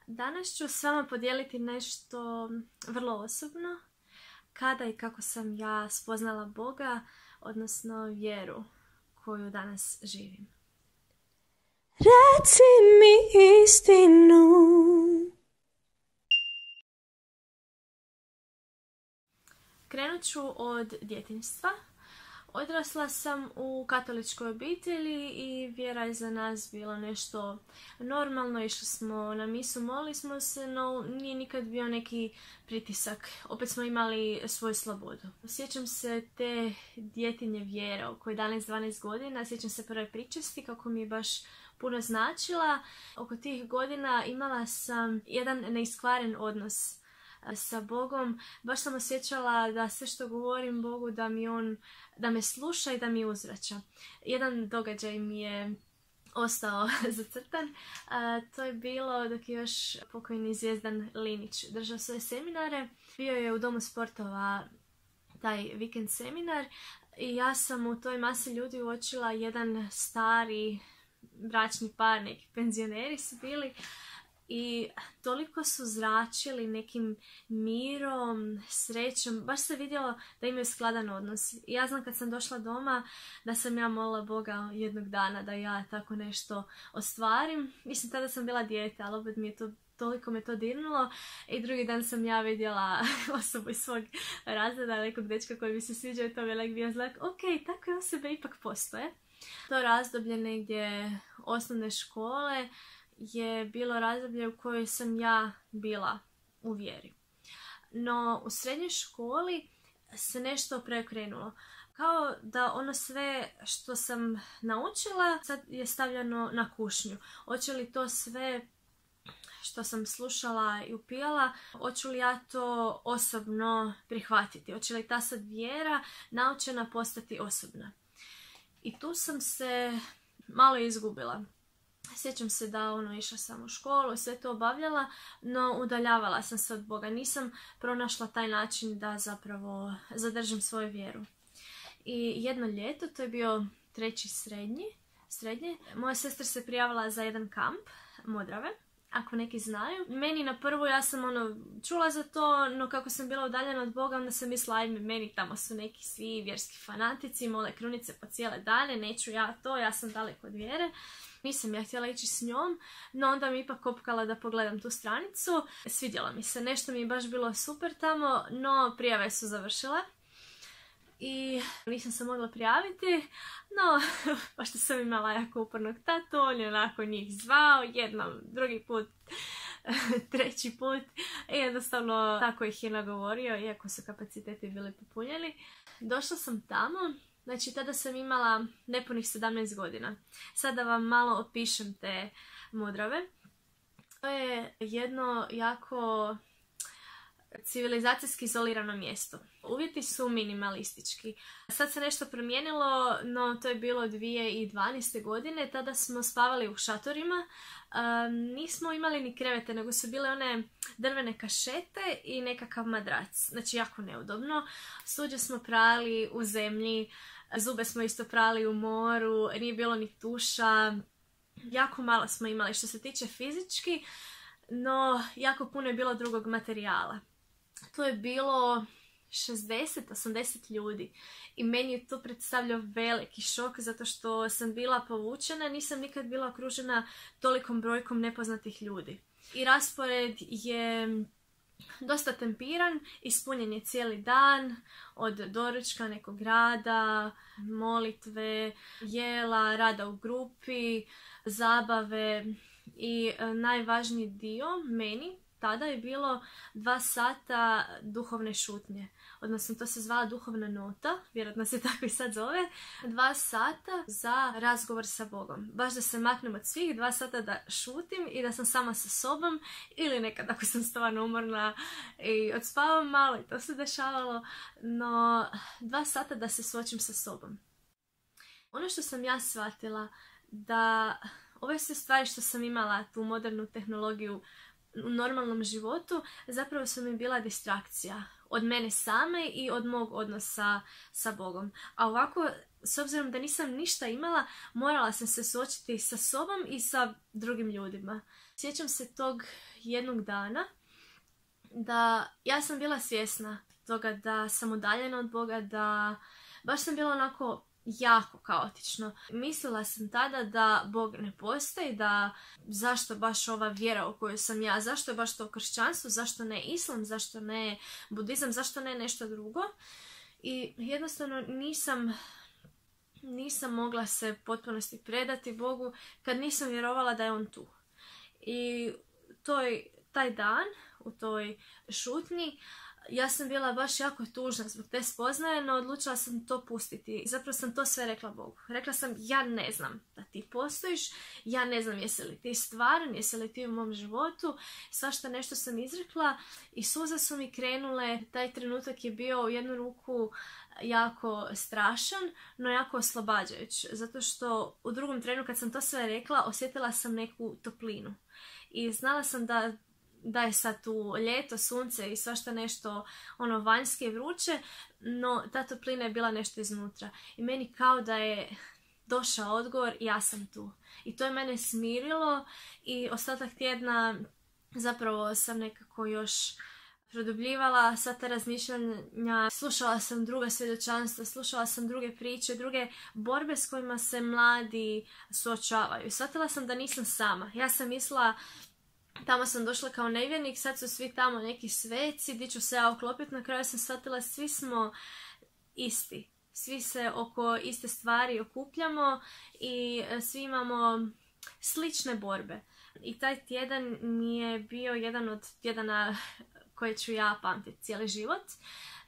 Danas ću s vama podijeliti nešto vrlo osobno, kada i kako sam ja spoznala Boga, odnosno vjeru koju danas živim. Reci mi istinu. Krenut ću od djetinjstva. Odrasla sam u katoličkoj obitelji i vjera je za nas bilo nešto normalno. Išli smo na misu, molili smo se, no nije nikad bio neki pritisak. Opet smo imali svoju slobodu. Sjećam se te djetinje vjere oko 11-12 godina. Sjećam se prve pričesti kako mi je baš puno značila. Oko tih godina imala sam jedan neiskvaren odnos sa Bogom. Baš sam osjećala da sve što govorim Bogu, da me sluša i da mi uzvraća. Jedan događaj mi je ostao zacrtan. To je bilo dok je još pokojni Zvijezdan Linić držao svoje seminare. Bio je u Domu sportova taj vikend seminar i ja sam u toj masi ljudi uočila jedan stari bračni par, neki penzioneri su bili. I toliko su zračili nekim mirom, srećom, baš se vidjelo da imaju skladan odnos. I ja znam kad sam došla doma da sam ja molila Boga jednog dana da ja tako nešto ostvarim. Mislim, tada sam bila dijete, ali opet toliko me to dirnulo. I drugi dan sam ja vidjela osobu iz svog razreda, nekog dečka koji mi se sviđao i to mi je bio znak, ok, takve osobe ipak postoje. To razdoblje negdje osnovne škole je bilo razdoblje u kojoj sam ja bila u vjeri. No u srednjoj školi se nešto preokrenulo. Kao da ono sve što sam naučila sad je stavljeno na kušnju. Hoće li to sve što sam slušala i upijala, hoću li ja to osobno prihvatiti? Hoće li ta sad vjera naučena postati osobna? I tu sam se malo izgubila. Sjećam se da išla sam u školu, sve to obavljala, no udaljavala sam se od Boga. Nisam pronašla taj način da zapravo zadržim svoju vjeru. I jedno ljeto, to je bio 3. srednje, moja sestra se prijavila za jedan kamp, Modrave, ako neki znaju. Meni na prvu, ja sam čula za to, no kako sam bila udaljena od Boga, onda sam mislila, ajme, meni tamo su neki svi vjerski fanatici, mole krunice po cijele dane, neću ja to, ja sam daleko od vjere. Nisam ja htjela ići s njom, no onda mi ipak kopkala da pogledam tu stranicu. Svidjelo mi se, nešto mi je baš bilo super tamo, no prijave su završile. I nisam se mogla prijaviti, no pošto sam imala jako upornog tatu, on je onako njih zvao, jednom, drugi put, treći put. I jednostavno tako ih je nagovorio, iako su kapaciteti bili popunjeni. Došla sam tamo. Znači, tada sam imala nepunih 17 godina. Sada vam malo opišem te Modrave. To je jedno jako civilizacijski izolirano mjesto. Uvjeti su minimalistički. Sad se nešto promijenilo, no to je bilo 2012. godine. Tada smo spavali u šatorima. Nismo imali ni krevete, nego su bile one drvene kašete i nekakav madrac. Znači, jako neudobno. Suđe smo prali u zemlji, zube smo isto prali u moru, nije bilo ni tuša. Jako malo smo imali što se tiče fizički, no jako puno je bilo drugog materijala. To je bilo 60-80 ljudi i meni je to predstavljao veliki šok zato što sam bila povučena, nisam nikad bila okružena tolikom brojkom nepoznatih ljudi. I raspored je dosta tempiran, ispunjen je cijeli dan, od doručka nekog rada, molitve, jela, rada u grupi, zabave i najvažniji dio meni tada je bilo 2 sata duhovne šutnje. Odnosno, to se zvala duhovna nota, vjerojatno se tako i sad zove. 2 sata za razgovor sa Bogom. Baš da se maknem od svih, 2 sata da šutim i da sam sama sa sobom. Ili nekad ako sam stvarno umorna i odspavam malo i to se dešavalo. No, 2 sata da se suočim sa sobom. Ono što sam ja shvatila, da ove sve stvari što sam imala, tu modernu tehnologiju, u normalnom životu, zapravo su mi bila distrakcija od mene same i od mog odnosa sa Bogom. A ovako, s obzirom da nisam ništa imala, morala sam se suočiti sa sobom i sa drugim ljudima. Sjećam se tog jednog dana da ja sam bila svjesna toga da sam udaljena od Boga, da baš sam bila onako jako kaotično. Mislila sam tada da Bog ne postoji, da zašto baš ova vjera u kojoj sam ja, zašto je baš to kršćanstvo, zašto ne islam, zašto ne budizam, zašto ne nešto drugo. I jednostavno nisam mogla se potpunosti predati Bogu kad nisam vjerovala da je on tu. I taj dan, u toj šutnji, ja sam bila baš jako tužna zbog te spoznaje, no odlučila sam to pustiti. Zapravo sam to sve rekla Bogu. Rekla sam, ja ne znam da ti postojiš, ja ne znam jesi li ti stvaran, jesi li ti u mom životu. Svašta nešto sam izrekla i suze su mi krenule. Taj trenutak je bio u jednu ruku jako strašan, no jako oslobađajuć. Zato što u drugom trenu kad sam to sve rekla, osjetila sam neku toplinu. I znala sam da je sad tu ljeto, sunce i svašta nešto vanjske i vruće, no ta toplina je bila nešto iznutra. I meni kao da je došao odgovor, ja sam tu. I to je mene smirilo i ostatak tjedna zapravo sam nekako još produbljivala sva ta razmišljanja, slušala sam druga svjedočanstva, slušala sam druge priče, druge borbe s kojima se mladi suočavaju. Shvatila sam da nisam sama. Ja sam mislila, tamo sam došla kao nevjernik, sad su svi tamo neki sveci, di ću se ja uklopiti. Na kraju sam shvatila, svi smo isti. Svi se oko iste stvari okupljamo i svi imamo slične borbe. I taj tjedan mi je bio jedan od tjedana koje ću ja pamtiti cijeli život.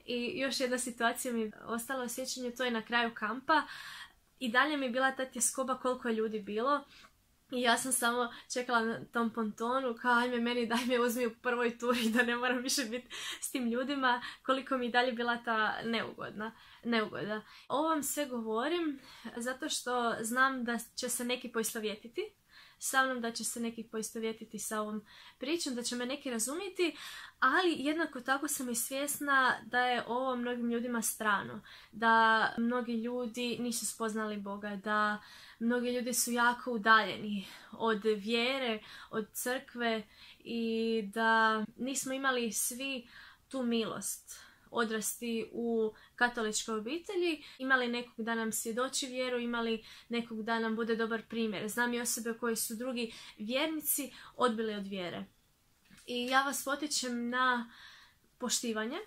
I još jedna situacija mi ostala u sjećanju, to je na kraju kampa. I dalje mi je bila ta tjeskoba koliko je ljudi bilo. I ja sam samo čekala na tom pontonu, kao ajme meni, daj me uzmi u prvoj turi da ne moram više biti s tim ljudima, koliko mi dalje bila ta neugoda. Ovo vam sve govorim zato što znam da će se neki poistovjetiti sa mnom, da će se neki poistovjetiti sa ovom pričom, da će me neki razumjeti, ali jednako tako sam i svjesna da je ovo mnogim ljudima strano, da mnogi ljudi nisu spoznali Boga, da mnogi ljudi su jako udaljeni od vjere, od crkve i da nismo imali svi tu milost odrasti u katoličkoj obitelji, imali nekog da nam svjedoči vjeru, imali nekog da nam bude dobar primjer. Znam i osobe koji su drugi vjernici odbili od vjere. I ja vas potičem na poštivanje,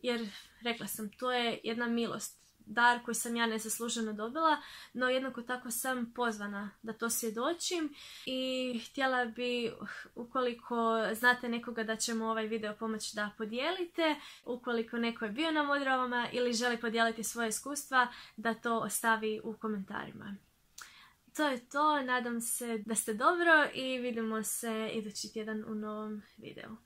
jer rekla sam, to je jedna milost, dar koji sam ja nezasluženo dobila, no jednako tako sam pozvana da to svjedočim i htjela bi, ukoliko znate nekoga da će mu ovaj video pomoći, da podijelite, ukoliko neko je bio na Modrovama ili želi podijeliti svoje iskustva, da to ostavi u komentarima. To je to, nadam se da ste dobro i vidimo se idući tjedan u novom videu.